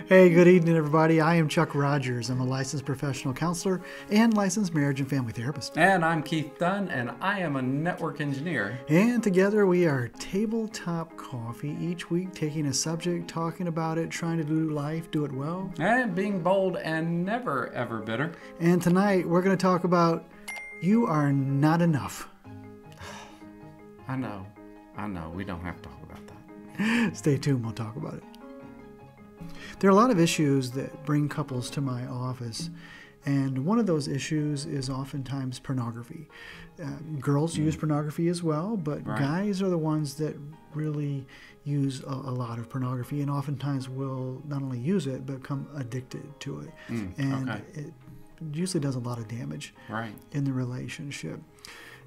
Hey, good evening, everybody. I am Chuck Rogers. I'm a licensed professional counselor and licensed marriage and family therapist. And I'm Keith Dunn, and I am a network engineer. And together we are Tabletop Coffee, each week taking a subject, talking about it, trying to do life, do it well. And being bold and never, ever bitter. And tonight we're going to talk about you are not enough. I know. We don't have to talk about that. Stay tuned. We'll talk about it. There are a lot of issues that bring couples to my office, and one of those issues is oftentimes pornography. Girls use pornography as well, but guys are the ones that really use a lot of pornography, and oftentimes will not only use it, but become addicted to it. It usually does a lot of damage in the relationship.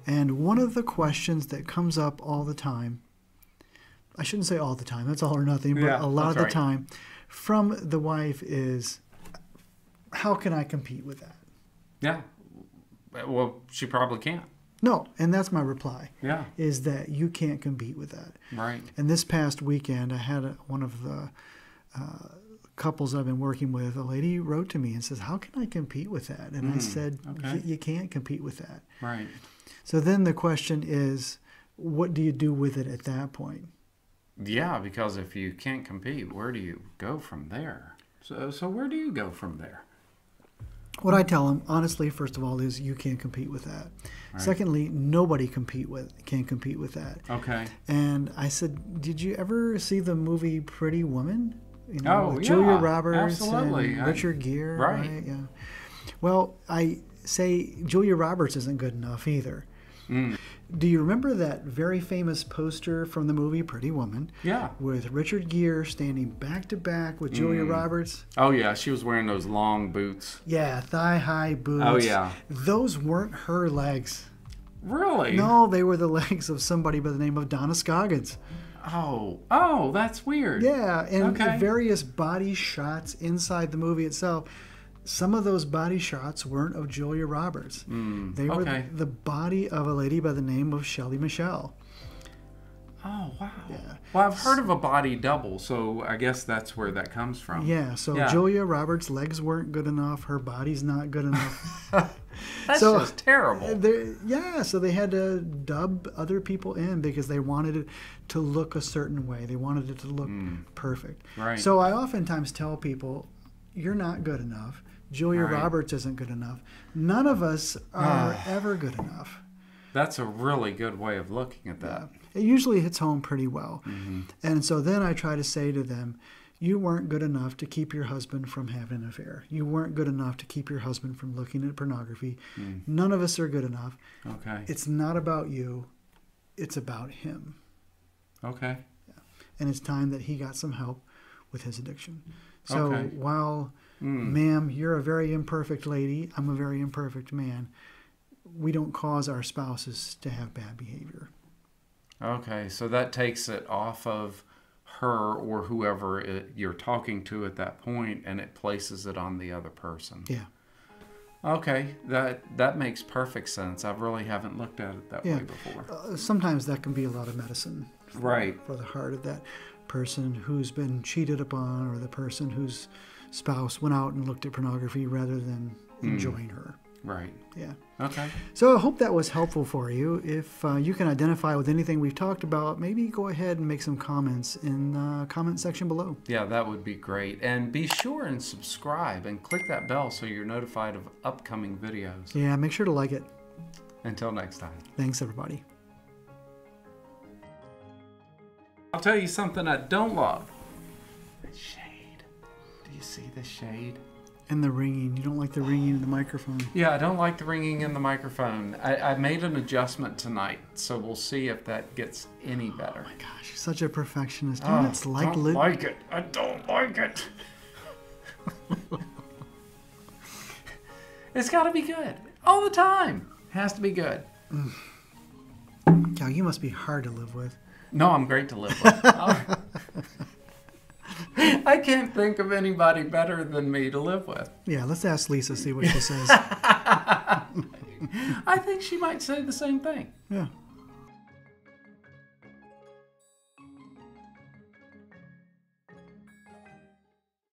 And one of the questions that comes up all the time, I shouldn't say all the time, that's all or nothing, but a lot of the time, from the wife is, how can I compete with that? Yeah. Well, she probably can't. No, and that's my reply. Yeah. Is that you can't compete with that. Right. And this past weekend, I had one of the couples I've been working with, a lady wrote to me and says, how can I compete with that? And I said, you can't compete with that. Right. So then the question is, what do you do with it at that point? Yeah, because if you can't compete, where do you go from there? So where do you go from there? What I tell them, honestly, first of all, is you can't compete with that. Right. Secondly, nobody can compete with that. Okay. And I said, did you ever see the movie Pretty Woman? You know, with Julia Roberts and Richard Gere. Right. Yeah. Well, I say Julia Roberts isn't good enough either. Do you remember that very famous poster from the movie Pretty Woman? Yeah. With Richard Gere standing back to back with Julia Roberts? Oh, yeah. She was wearing those long boots. Yeah, thigh-high boots. Oh, yeah. Those weren't her legs. Really? No, they were the legs of somebody by the name of Donna Scoggins. Oh, that's weird. Yeah, and various body shots inside the movie itself. Some of those body shots weren't of Julia Roberts. They were the body of a lady by the name of Shelley Michelle. Oh, wow. Yeah. Well, I've heard of a body double, so I guess that's where that comes from. Yeah, so Julia Roberts' legs weren't good enough. Her body's not good enough. That's just terrible. So they had to dub other people in because they wanted it to look a certain way. They wanted it to look perfect. Right. So I oftentimes tell people, you're not good enough. Julia Roberts isn't good enough. None of us are ever good enough. That's a really good way of looking at that. Yeah. It usually hits home pretty well. And so then I try to say to them, you weren't good enough to keep your husband from having an affair. You weren't good enough to keep your husband from looking at pornography. None of us are good enough. Okay. It's not about you. It's about him. Okay. Yeah. And it's time that he got some help with his addiction. So while... Ma'am, you're a very imperfect lady. I'm a very imperfect man. We don't cause our spouses to have bad behavior. Okay, so that takes it off of her or whoever you're talking to at that point, and it places it on the other person. Yeah. Okay, that makes perfect sense. I really haven't looked at it that way before. Sometimes that can be a lot of medicine. For the heart of that person who's been cheated upon, or the person whose spouse went out and looked at pornography rather than enjoying her. Right. Yeah. Okay. So I hope that was helpful for you. If you can identify with anything we've talked about, maybe go ahead and make some comments in the comment section below. Yeah, that would be great. And be sure and subscribe and click that bell so you're notified of upcoming videos. Yeah, make sure to like it. Until next time. Thanks, everybody. I'll tell you something I don't love. The shade. Do you see the shade? And the ringing. You don't like the ringing in the microphone. Yeah, I don't like the ringing in the microphone. I made an adjustment tonight, so we'll see if that gets any better. Oh my gosh, you're such a perfectionist. I don't like it. I don't like it. It's got to be good. All the time. It has to be good. God, you must be hard to live with. No, I'm great to live with. I can't think of anybody better than me to live with. Yeah, let's ask Lisa, see what she says. I think she might say the same thing. Yeah.